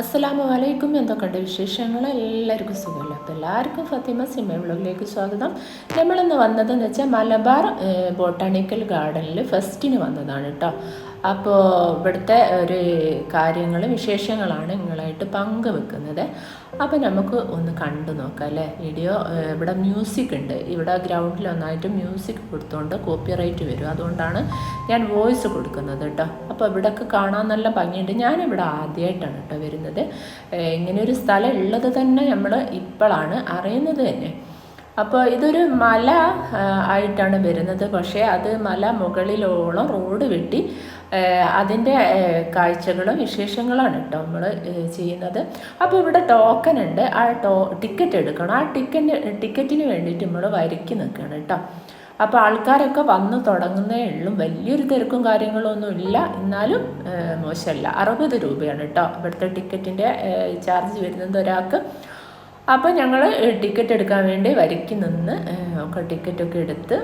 അസ്സലാമു അലൈക്കും. എന്തൊക്കെയുണ്ട് വിശേഷങ്ങൾ? എല്ലാവർക്കും സുഖമല്ല. അപ്പോൾ എല്ലാവർക്കും ഫാത്തിമ സിമ വ്ളോഗിലേക്ക് സ്വാഗതം. നമ്മളിന്ന് വന്നതെന്ന് വെച്ചാൽ മലബാർ ബോട്ടാണിക്കൽ ഗാർഡനിൽ ഫെസ്റ്റിന് വന്നതാണ് കേട്ടോ. അപ്പോൾ ഇവിടുത്തെ ഒരു കാര്യങ്ങൾ വിശേഷങ്ങളാണ് നിങ്ങളായിട്ട് പങ്കുവെക്കുന്നത്. അപ്പോൾ നമുക്ക് ഒന്ന് കണ്ടു നോക്കാം അല്ലേ വീഡിയോ. ഇവിടെ മ്യൂസിക് ഉണ്ട്, ഇവിടെ ഗ്രൗണ്ടിൽ ഒന്നായിട്ട് മ്യൂസിക് കൊടുത്തുകൊണ്ട് കോപ്പിറൈറ്റ് വരും, അതുകൊണ്ടാണ് ഞാൻ വോയിസ് കൊടുക്കുന്നത് കേട്ടോ. അപ്പോൾ ഇവിടെയൊക്കെ കാണാൻ നല്ല ഭംഗിയുണ്ട്. ഞാനിവിടെ ആദ്യമായിട്ടാണ് കേട്ടോ വരുന്നത്. ഇങ്ങനെയൊരു സ്ഥലം ഉള്ളത് തന്നെ നമ്മൾ ഇപ്പോഴാണ് അറിയുന്നത് തന്നെ. അപ്പോൾ ഇതൊരു മല ആയിട്ടാണ് വരുന്നത്, പക്ഷേ അത് മല മുകളിലോളം റോഡ് വെട്ടി അതിൻ്റെ കാഴ്ചകളും വിശേഷങ്ങളാണ് കേട്ടോ നമ്മൾ ചെയ്യുന്നത്. അപ്പോൾ ഇവിടെ ടോക്കൺ ഉണ്ട്, ആ ടിക്കറ്റ് എടുക്കണം. ആ ടിക്കറ്റിന് വേണ്ടിയിട്ട് നമ്മൾ വരിക്ക് നിൽക്കണം കേട്ടോ. അപ്പോൾ ആൾക്കാരൊക്കെ വന്ന് തുടങ്ങുന്നേ ഉള്ളൂ, വലിയൊരു തിരക്കും കാര്യങ്ങളൊന്നും ഇല്ല, എന്നാലും മോശമല്ല. 60 രൂപയാണ് കേട്ടോ ഇവിടുത്തെ ടിക്കറ്റിൻ്റെ ചാർജ് വരുന്നത് ഒരാൾക്ക്. അപ്പോൾ ഞങ്ങൾ ടിക്കറ്റ് എടുക്കാൻ വേണ്ടി വരിക്ക് നിന്ന് ഒക്കെ ടിക്കറ്റൊക്കെ എടുത്ത്,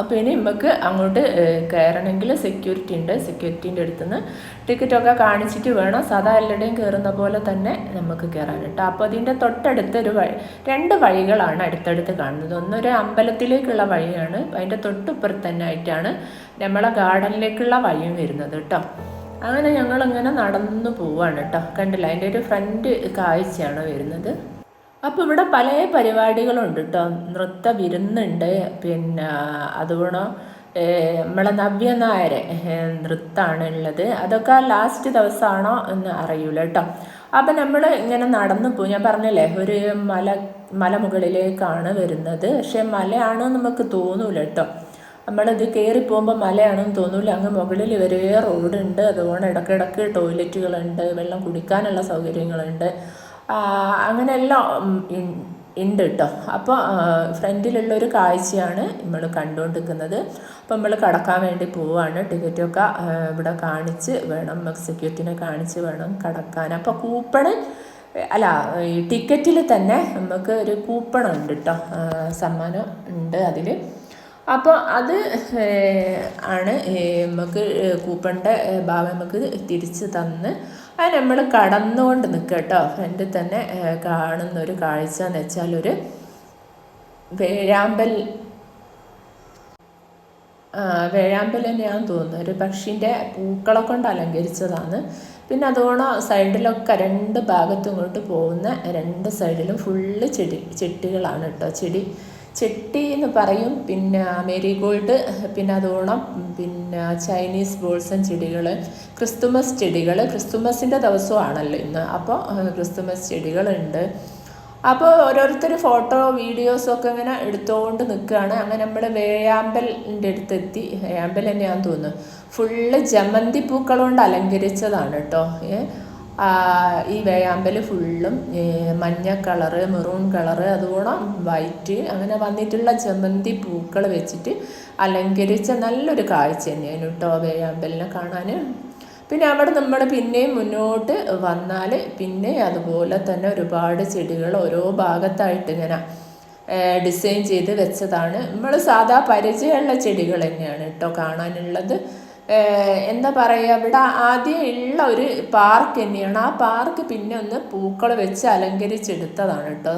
അപ്പോൾ ഇനി നമുക്ക് അങ്ങോട്ട് കയറണമെങ്കിൽ സെക്യൂരിറ്റി ഉണ്ട്, സെക്യൂരിറ്റീൻ്റെ അടുത്ത് നിന്ന് ടിക്കറ്റൊക്കെ കാണിച്ചിട്ട് വേണം സാധാ എല്ലാവരുടെയും കയറുന്ന പോലെ തന്നെ നമുക്ക് കയറാൻ കേട്ടോ. അപ്പോൾ അതിൻ്റെ തൊട്ടടുത്ത് രണ്ട് വഴികളാണ് അടുത്തടുത്ത് കാണുന്നത്. ഒന്നൊരു അമ്പലത്തിലേക്കുള്ള വഴിയാണ്, അതിൻ്റെ തൊട്ടിപ്പുറത്ത് തന്നെ ആയിട്ടാണ് നമ്മളെ ഗാർഡനിലേക്കുള്ള വഴിയും വരുന്നത് കേട്ടോ. അങ്ങനെ ഞങ്ങളിങ്ങനെ നടന്നു പോവാണ് കേട്ടോ. കണ്ടില്ല, അതിൻ്റെ ഒരു ഫ്രണ്ട് കാഴ്ചയാണ് വരുന്നത്. അപ്പോൾ ഇവിടെ പല പരിപാടികളുണ്ട് കേട്ടോ. നൃത്ത വിരുന്നുണ്ട്, പിന്നെ അതുകൊണ്ട് നമ്മളെ നവ്യ നായർ നൃത്തമാണ് ഉള്ളത്. അതൊക്കെ ലാസ്റ്റ് ദിവസമാണോ എന്ന് അറിയില്ല കേട്ടോ. അപ്പം നമ്മൾ ഇങ്ങനെ നടന്നു പോകും. ഞാൻ പറഞ്ഞില്ലേ ഒരു മലമുകളിലേക്കാണ് വരുന്നത്, പക്ഷെ മലയാണോ നമുക്ക് തോന്നൂല കേട്ടോ. നമ്മളിത് കയറി പോകുമ്പോൾ മലയാണെന്ന് തോന്നില്ല. അങ്ങ് മുകളിൽ വരെ റോഡുണ്ട്, അതുകൊണ്ട് ഇടയ്ക്കിടയ്ക്ക് ടോയ്ലറ്റുകളുണ്ട്, വെള്ളം കുടിക്കാനുള്ള സൗകര്യങ്ങളുണ്ട്, അങ്ങനെയെല്ലാം ഉണ്ട് കേട്ടോ. അപ്പോൾ ഫ്രണ്ടിലുള്ളൊരു കാഴ്ചയാണ് നമ്മൾ കണ്ടുകൊണ്ടിരിക്കുന്നത്. അപ്പോൾ നമ്മൾ കടക്കാൻ വേണ്ടി പോവുകയാണ്. ടിക്കറ്റൊക്കെ ഇവിടെ കാണിച്ച് വേണം, സെക്യൂരിറ്റിനെ കാണിച്ച് വേണം കടക്കാൻ. അപ്പോൾ കൂപ്പണ് അല്ല, ഈ ടിക്കറ്റിൽ തന്നെ നമുക്ക് ഒരു കൂപ്പണുണ്ട് കേട്ടോ, സമ്മാനം ഉണ്ട് അതിൽ. അപ്പോൾ അത് ആണ് നമുക്ക് കൂപ്പണിൻ്റെ ഭാഗം നമുക്ക് തിരിച്ച് തന്ന് അത് നമ്മൾ കടന്നുകൊണ്ട് നിൽക്കുക കേട്ടോ. ഫ്രണ്ടിൽ തന്നെ കാണുന്നൊരു കാഴ്ച എന്ന് വെച്ചാൽ ഒരു വേഴാമ്പൽ തന്നെയാണെന്ന് തോന്നുന്നു. ഒരു പക്ഷീൻ്റെ പൂക്കളെ കൊണ്ട് അലങ്കരിച്ചതാണ്. പിന്നെ അതുകൊണ്ട് സൈഡിലൊക്കെ രണ്ട് ഭാഗത്തും ഇങ്ങോട്ട് പോകുന്ന രണ്ട് സൈഡിലും ഫുള്ള് ചെടികളാണ് കേട്ടോ. ചെട്ടി എന്ന് പറയും. പിന്നെ മേരിഗോൾഡ്, പിന്നെ അതോണം പിന്നെ ചൈനീസ് ബോൾസം ചെടികൾ, ക്രിസ്തുമസിൻ്റെ ദിവസമാണല്ലോ ഇന്ന്. അപ്പോൾ ക്രിസ്തുമസ് ചെടികളുണ്ട്. അപ്പോൾ ഓരോരുത്തർ ഫോട്ടോ വീഡിയോസൊക്കെ ഇങ്ങനെ എടുത്തുകൊണ്ട് നിൽക്കുകയാണ്. അങ്ങനെ നമ്മൾ വേഴാമ്പലിൻ്റെ അടുത്തെത്തി. വേഴാമ്പൽ തന്നെയാണെന്ന് തോന്നുന്നു. ഫുള്ള് ജമന്തി പൂക്കൾ കൊണ്ട് അലങ്കരിച്ചതാണ് കേട്ടോ. ഈ വേഴാമ്പൽ ഫുള്ളും മഞ്ഞ കളറ്, മെറൂൺ കളറ്, അതുപോലെ വൈറ്റ്, അങ്ങനെ വന്നിട്ടുള്ള ജമന്തി പൂക്കൾ വെച്ചിട്ട് അലങ്കരിച്ച നല്ലൊരു കാഴ്ച തന്നെയാണ് കേട്ടോ വേഴാമ്പലിനെ കാണാൻ. പിന്നെ അവിടെ നമ്മൾ പിന്നെയും മുന്നോട്ട് വന്നാൽ പിന്നെ അതുപോലെ തന്നെ ഒരുപാട് ചെടികൾ ഓരോ ഭാഗത്തായിട്ട് ഇങ്ങനെ ഡിസൈൻ ചെയ്ത് വെച്ചതാണ്. നമ്മൾ സാധാ പരിചയമുള്ള ചെടികൾ തന്നെയാണ് കേട്ടോ കാണാനുള്ളത്. എന്താ പറയുക, ഇവിടെ ആദ്യം ഉള്ള ഒരു പാർക്ക് തന്നെയാണ്. ആ പാർക്ക് പിന്നെ ഒന്ന് പൂക്കൾ വെച്ച് അലങ്കരിച്ചെടുത്തതാണ് കേട്ടോ.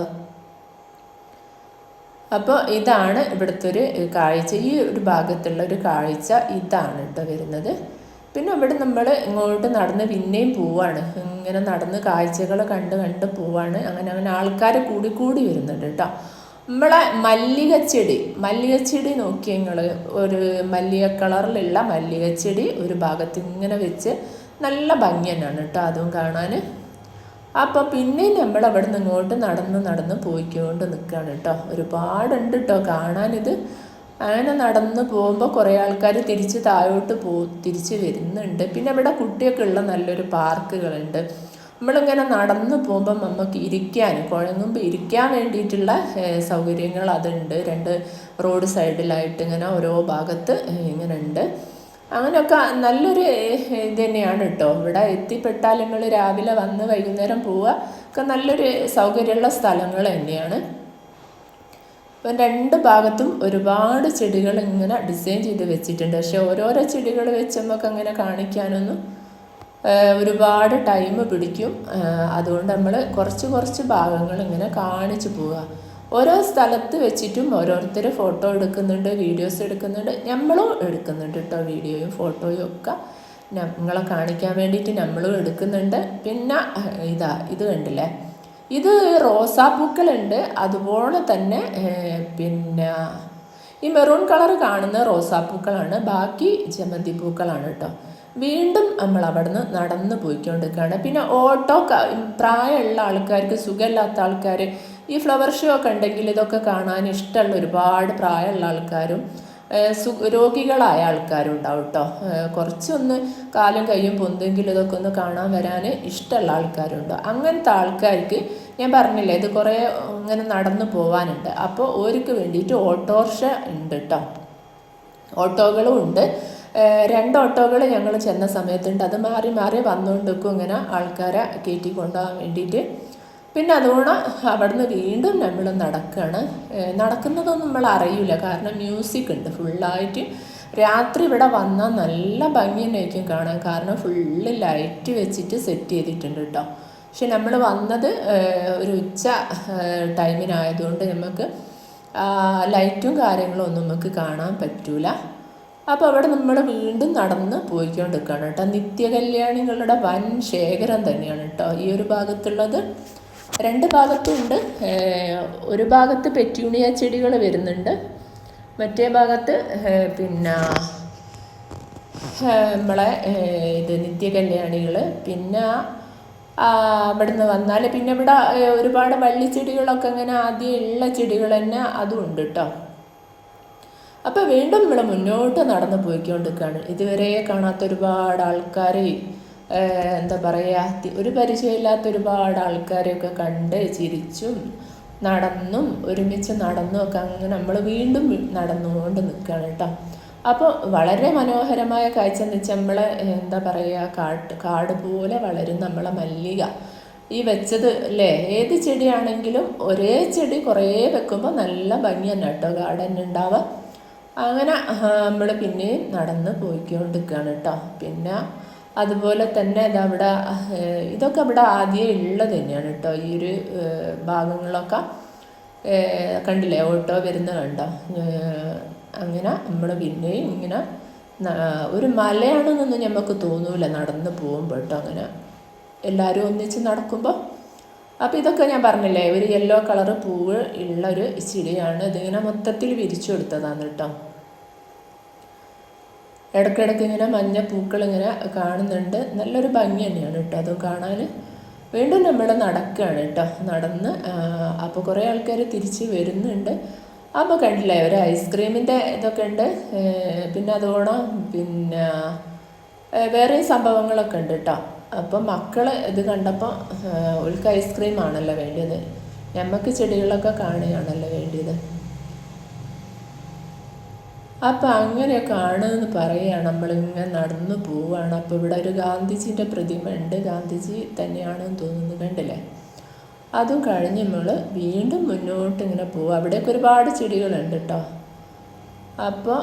അപ്പോൾ ഇതാണ് ഇവിടുത്തെ ഒരു കാഴ്ച. ഈ ഒരു ഭാഗത്തുള്ള ഒരു കാഴ്ച ഇതാണ് കേട്ടോ വരുന്നത്. പിന്നെ ഇവിടെ നമ്മൾ ഇങ്ങോട്ട് നടന്ന് പിന്നെയും പോവാണ്. ഇങ്ങനെ നടന്ന് കാഴ്ചകൾ കണ്ട് പോവാണ്. അങ്ങനെ ആൾക്കാർ കൂടി വരുന്നുണ്ട് കേട്ടോ. നമ്മളെ മല്ലികച്ചെടി നോക്കിയ നിങ്ങൾ, ഒരു മല്ലിക കളറിലുള്ള മല്ലികച്ചെടി ഒരു ഭാഗത്ത് ഇങ്ങനെ വെച്ച് നല്ല ഭംഗി തന്നെയാണ് കേട്ടോ അതും കാണാൻ. അപ്പോൾ പിന്നെ നമ്മൾ അവിടെ നിന്ന് ഇങ്ങോട്ട് നടന്ന് പോയിക്കൊണ്ട് നിൽക്കുകയാണ് കേട്ടോ. ഒരുപാടുണ്ട് കേട്ടോ കാണാനിത്. അങ്ങനെ നടന്ന് പോകുമ്പോൾ കുറേ ആൾക്കാർ തിരിച്ച് താഴോട്ട് തിരിച്ച് വരുന്നുണ്ട്. പിന്നെ ഇവിടെ കുട്ടിയൊക്കെ ഉള്ള നല്ലൊരു പാർക്കുകളുണ്ട്. നമ്മളിങ്ങനെ നടന്നു പോകുമ്പം നമുക്ക് കുഴങ്ങുമ്പോൾ ഇരിക്കാൻ വേണ്ടിയിട്ടുള്ള സൗകര്യങ്ങൾ അതുണ്ട്. രണ്ട് റോഡ് സൈഡിലായിട്ട് ഇങ്ങനെ ഓരോ ഭാഗത്ത് ഇങ്ങനെ ഉണ്ട്. അങ്ങനെയൊക്കെ നല്ലൊരു ഇത് തന്നെയാണ് കേട്ടോ. ഇവിടെ എത്തിപ്പെട്ടാൽ നിങ്ങൾ രാവിലെ വന്ന് വൈകുന്നേരം പോവുക ഒക്കെ നല്ലൊരു സൗകര്യമുള്ള സ്ഥലങ്ങൾ തന്നെയാണ്. ഇപ്പം രണ്ട് ഭാഗത്തും ഒരുപാട് ചെടികൾ ഇങ്ങനെ ഡിസൈൻ ചെയ്ത് വെച്ചിട്ടുണ്ട്. പക്ഷെ ഓരോരോ ചെടികൾ വെച്ച് നമുക്ക് അങ്ങനെ കാണിക്കാനൊന്നും ഒരുപാട് ടൈം പിടിക്കും. അതുകൊണ്ട് നമ്മൾ കുറച്ച് കുറച്ച് ഭാഗങ്ങൾ ഇങ്ങനെ കാണിച്ചു പോവുക. ഓരോ സ്ഥലത്ത് വെച്ചിട്ടും ഓരോരുത്തർ ഫോട്ടോ എടുക്കുന്നുണ്ട്, വീഡിയോസ് എടുക്കുന്നുണ്ട്, നമ്മളും എടുക്കുന്നുണ്ട് കേട്ടോ. വീഡിയോയും ഫോട്ടോയും ഒക്കെ നിങ്ങളെ കാണിക്കാൻ വേണ്ടിയിട്ട് നമ്മളും എടുക്കുന്നുണ്ട്. പിന്നെ ഇത് കണ്ടില്ലേ, ഇത് റോസാപ്പൂക്കളുണ്ട്. അതുപോലെ തന്നെ പിന്നെ ഈ മെറൂൺ കളർ കാണുന്ന റോസാപ്പൂക്കളാണ്, ബാക്കി ജമന്തി പൂക്കളാണ് കേട്ടോ. വീണ്ടും നമ്മൾ അവിടുന്ന് നടന്ന് പോയിക്കൊണ്ടിരിക്കുകയാണ്. പിന്നെ ഓട്ടോ പ്രായമുള്ള ആൾക്കാർക്ക്, സുഖമില്ലാത്ത ആൾക്കാർ, ഈ ഫ്ലവർ ഷോ ഒക്കെ ഉണ്ടെങ്കിൽ ഇതൊക്കെ കാണാൻ ഇഷ്ടമുള്ള ഒരുപാട് പ്രായമുള്ള ആൾക്കാരും രോഗികളായ ആൾക്കാരും ഉണ്ടാവും കേട്ടോ. കുറച്ചൊന്ന് കാലും കയ്യും പൊന്തെങ്കിലും ഇതൊക്കെ ഒന്ന് കാണാൻ വരാൻ ഇഷ്ടമുള്ള ആൾക്കാരുണ്ട്. അങ്ങനത്തെ ആൾക്കാർക്ക് ഞാൻ പറഞ്ഞില്ലേ, ഇത് കുറേ ഇങ്ങനെ നടന്നു പോകാനുണ്ട്. അപ്പോൾ ഓർക്ക് വേണ്ടിയിട്ട് ഓട്ടോറിക്ഷ ഉണ്ട് കേട്ടോ. ഓട്ടോകളും ഉണ്ട്. 2 ഓട്ടോകൾ ഞങ്ങൾ ചെന്ന സമയത്തുണ്ട്. അത് മാറി മാറി വന്നുകൊണ്ടിരിക്കും ഇങ്ങനെ ആൾക്കാരെ കയറ്റി കൊണ്ടുപോകാൻ വേണ്ടിയിട്ട്. പിന്നെ അതുകൊണ്ട് അവിടുന്ന് വീണ്ടും നമ്മൾ നടക്കുകയാണ്. നടക്കുന്നതൊന്നും നമ്മൾ അറിയില്ല, കാരണം മ്യൂസിക് ഉണ്ട് ഫുള്ളായിട്ട്. രാത്രി ഇവിടെ വന്നാൽ നല്ല ഭംഗി തന്നെയായിരിക്കും കാണാൻ, കാരണം ഫുള്ള് ലൈറ്റ് വെച്ചിട്ട് സെറ്റ് ചെയ്തിട്ടുണ്ട് കേട്ടോ. പക്ഷെ നമ്മൾ വന്നത് ഒരു ഉച്ച ടൈമിനായതുകൊണ്ട് നമുക്ക് ലൈറ്റും കാര്യങ്ങളും ഒന്നും നമുക്ക് കാണാൻ പറ്റൂല. അപ്പോൾ അവിടെ നമ്മൾ വീണ്ടും നടന്ന് പോയിക്കൊണ്ടിരിക്കുകയാണ് കേട്ടോ. നിത്യകല്യാണികളുടെ വൻ ശേഖരം തന്നെയാണ് കേട്ടോ ഈ ഒരു ഭാഗത്തുള്ളത്. 2 ഭാഗത്തുണ്ട്. ഒരു ഭാഗത്ത് പെറ്റ്യൂണിയ ചെടികൾ വരുന്നുണ്ട്, മറ്റേ ഭാഗത്ത് പിന്നെ നമ്മളെ ഇത് നിത്യകല്യാണികൾ. പിന്നെ അവിടുന്ന് വന്നാൽ പിന്നെ ഇവിടെ ഒരുപാട് വള്ളിച്ചെടികളൊക്കെ ഇങ്ങനെ ആദ്യം ഉള്ള ചെടികൾ തന്നെ അതും ഉണ്ട് കേട്ടോ. അപ്പോൾ വീണ്ടും നമ്മൾ മുന്നോട്ട് നടന്ന് പോയിക്കൊണ്ടിരിക്കുകയാണ്. ഇതുവരെ കാണാത്ത ഒരുപാട് ആൾക്കാർ, എന്താ പറയുക, ഒരു പരിചയമില്ലാത്ത ഒരുപാട് ആൾക്കാരെയൊക്കെ കണ്ട് ചിരിച്ചും നടന്നും ഒരുമിച്ച് നടന്നും ഒക്കെ അങ്ങനെ നമ്മൾ വീണ്ടും നടന്നുകൊണ്ട് നിൽക്കുകയാണ് കേട്ടോ. അപ്പോൾ വളരെ മനോഹരമായ കാഴ്ച എന്ന് വെച്ചാൽ നമ്മളെ എന്താ പറയുക, കാട് പോലെ വളരും നമ്മളെ മല്ലിക. ഈ വെച്ചത് അല്ലേ, ഏത് ചെടിയാണെങ്കിലും ഒരേ ചെടി കുറേ വെക്കുമ്പോൾ നല്ല ഭംഗി തന്നെ കേട്ടോ ഗാർഡൻ ഉണ്ടാവുക. അങ്ങനെ നമ്മൾ പിന്നെയും നടന്ന് പോയിക്കൊണ്ടിരിക്കുകയാണ് കേട്ടോ. പിന്നെ അതുപോലെ തന്നെ ഇതവിടെ ഇതൊക്കെ ഇവിടെ ആദ്യം ഉള്ളത് തന്നെയാണ് കേട്ടോ. ഈ ഒരു ഭാഗങ്ങളൊക്കെ കണ്ടില്ലേ, ഓട്ടോ വരുന്ന കണ്ടോ. അങ്ങനെ നമ്മൾ പിന്നെയും ഇങ്ങനെ ഒരു മലയാണെന്നൊന്നും നമുക്ക് തോന്നൂല നടന്ന് പോകുമ്പോൾ കേട്ടോ, അങ്ങനെ എല്ലാവരും ഒന്നിച്ച് നടക്കുമ്പോൾ. അപ്പോൾ ഇതൊക്കെ ഞാൻ പറഞ്ഞില്ലേ, ഒരു യെല്ലോ കളറ് പൂവ് ഉള്ളൊരു ചെടിയാണ്. ഇതിങ്ങനെ മൊത്തത്തിൽ വിരിച്ചു കൊടുത്തതാണ് കേട്ടോ. ഇടയ്ക്കിടയ്ക്ക് ഇങ്ങനെ മഞ്ഞ പൂക്കൾ ഇങ്ങനെ കാണുന്നുണ്ട്. നല്ലൊരു ഭംഗി തന്നെയാണ് കേട്ടോ അതും കാണാൻ. വീണ്ടും നമ്മൾ നടക്കുകയാണ് കേട്ടോ. നടന്ന് അപ്പോൾ കുറേ ആൾക്കാർ തിരിച്ച് വരുന്നുണ്ട്. അപ്പോൾ കണ്ടില്ലേ, ഒരു ഐസ്ക്രീമിൻ്റെ ഇതൊക്കെ ഉണ്ട്. പിന്നെ അതോണം പിന്നെ വേറെ സംഭവങ്ങളൊക്കെ ഉണ്ട് കേട്ടോ. അപ്പം മക്കൾ ഇത് കണ്ടപ്പോൾ ഓൾക്ക് ഐസ്ക്രീം ആണല്ലോ വേണ്ടിയത്, നമുക്ക് ചെടികളൊക്കെ കാണുകയാണല്ലോ വേണ്ടിയത്. അപ്പം അങ്ങനെയൊക്കെ ആണെന്ന് പറയുകയാണ്. നമ്മളിങ്ങനെ നടന്നു പോവുകയാണ്. അപ്പോൾ ഇവിടെ ഒരു ഗാന്ധിജീൻ്റെ പ്രതിമ ഉണ്ട്, ഗാന്ധിജി തന്നെയാണെന്ന് തോന്നുന്നു, കണ്ടില്ലേ. അതും കഴിഞ്ഞ് നമ്മൾ വീണ്ടും മുന്നോട്ട് ഇങ്ങനെ പോവുക. അവിടെയൊക്കെ ഒരുപാട് ചെടികളുണ്ട് കേട്ടോ. അപ്പോൾ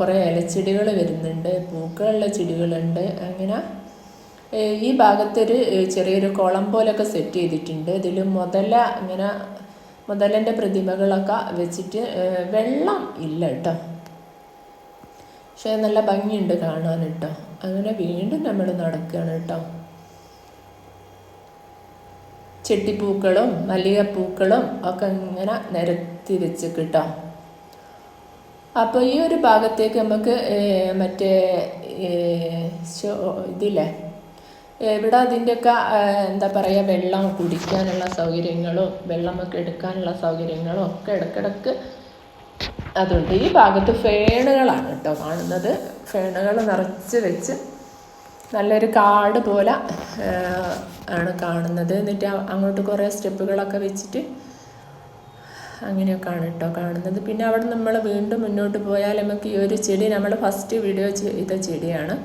കുറേ ഇലച്ചെടികൾ വരുന്നുണ്ട്, പൂക്കളുള്ള ചെടികളുണ്ട്. അങ്ങനെ ഈ ഭാഗത്തൊരു ചെറിയൊരു കുളം പോലെയൊക്കെ സെറ്റ് ചെയ്തിട്ടുണ്ട്. ഇതിൽ ഇങ്ങനെ മുതലൻ്റെ പ്രതിമകളൊക്കെ വെച്ചിട്ട് വെള്ളം ഇല്ല കേട്ടോ, പക്ഷേ നല്ല ഭംഗിയുണ്ട് കാണാൻ കേട്ടോ. അങ്ങനെ വീണ്ടും നമ്മൾ നടക്കുകയാണ് കേട്ടോ. ചെട്ടിപ്പൂക്കളും മല്ലികപ്പൂക്കളും ഒക്കെ ഇങ്ങനെ നിരത്തി വെച്ച് കേട്ടോ. അപ്പോൾ ഈ ഒരു ഭാഗത്തേക്ക് നമുക്ക് മറ്റേ ഇതില്ലേ, ഇവിടെ അതിൻ്റെയൊക്കെ എന്താ പറയുക, വെള്ളം കുടിക്കാനുള്ള സൗകര്യങ്ങളും വെള്ളമൊക്കെ എടുക്കാനുള്ള സൗകര്യങ്ങളും ഒക്കെ ഇടയ്ക്കിടയ്ക്ക് അതുണ്ട്. ഈ ഭാഗത്ത് ഫേണുകളാണ് കേട്ടോ കാണുന്നത്. ഫേണുകൾ നിറച്ച് വെച്ച് നല്ലൊരു കാട് പോലെ ആണ് കാണുന്നത്. എന്നിട്ട് അങ്ങോട്ട് കുറേ സ്റ്റെപ്പുകളൊക്കെ വെച്ചിട്ട് അങ്ങനെയൊക്കെയാണ് കേട്ടോ കാണുന്നത്. പിന്നെ അവിടെ നമ്മൾ വീണ്ടും മുന്നോട്ട് പോയാൽ നമുക്ക് ഈ ഒരു ചെടി, നമ്മൾ ഫസ്റ്റ് വീഡിയോ ചെയ്ത ചെടിയാണ്.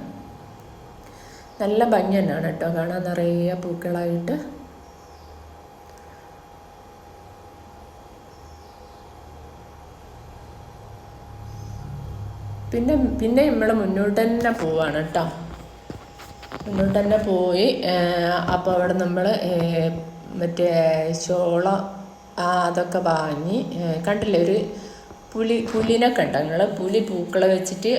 നല്ല ഭംഗി തന്നെയാണ് കേട്ടോ കാണാൻ, നിറയെ പൂക്കളായിട്ട്. പിന്നെ നമ്മൾ മുന്നോട്ട് തന്നെ പോവാണ് കേട്ടോ. മുന്നോട്ട് തന്നെ പോയി. അപ്പോൾ അവിടെ നമ്മൾ മറ്റേ ചോളം അതൊക്കെ വാങ്ങി. കണ്ടില്ലേ ഒരു പുലിനെ കണ്ട നിങ്ങൾ? പുലി പൂക്കളെ വെച്ചിട്ട്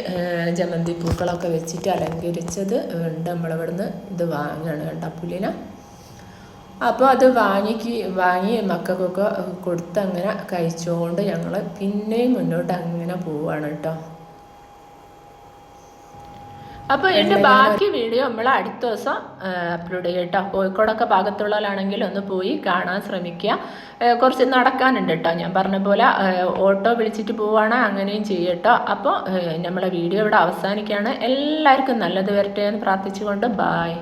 ജമന്തി പൂക്കളൊക്കെ വെച്ചിട്ട് അലങ്കരിച്ചത് ഉണ്ട്. നമ്മളിവിടുന്ന് ഇത് വാങ്ങുകയാണ് കണ്ട പുലിനെ. അപ്പോൾ അത് വാങ്ങി മക്കൾക്കൊക്കെ കൊടുത്ത് അങ്ങനെ കഴിച്ചുകൊണ്ട് ഞങ്ങൾ പിന്നെയും മുന്നോട്ട് അങ്ങനെ പോവുകയാണ് കേട്ടോ. അപ്പോൾ ഇതിൻ്റെ ബാക്കി വീഡിയോ നമ്മൾ അടുത്ത ദിവസം അപ്ലോഡ് ചെയ്യും കേട്ടോ. കോഴിക്കോടൊക്കെ ഭാഗത്തുള്ളവരാണെങ്കിൽ ഒന്ന് പോയി കാണാൻ ശ്രമിക്കുക. കുറച്ച് നടക്കാനുണ്ട് കേട്ടോ. ഞാൻ പറഞ്ഞ പോലെ ഓട്ടോ വിളിച്ചിട്ട് പോവുകയാണ്, അങ്ങനെയും ചെയ്യട്ടോ. അപ്പോൾ നമ്മളെ വീഡിയോ ഇവിടെ അവസാനിക്കുകയാണ്. എല്ലാവർക്കും നല്ലത് വരട്ടെ എന്ന് പ്രാർത്ഥിച്ചുകൊണ്ട് ബായ്.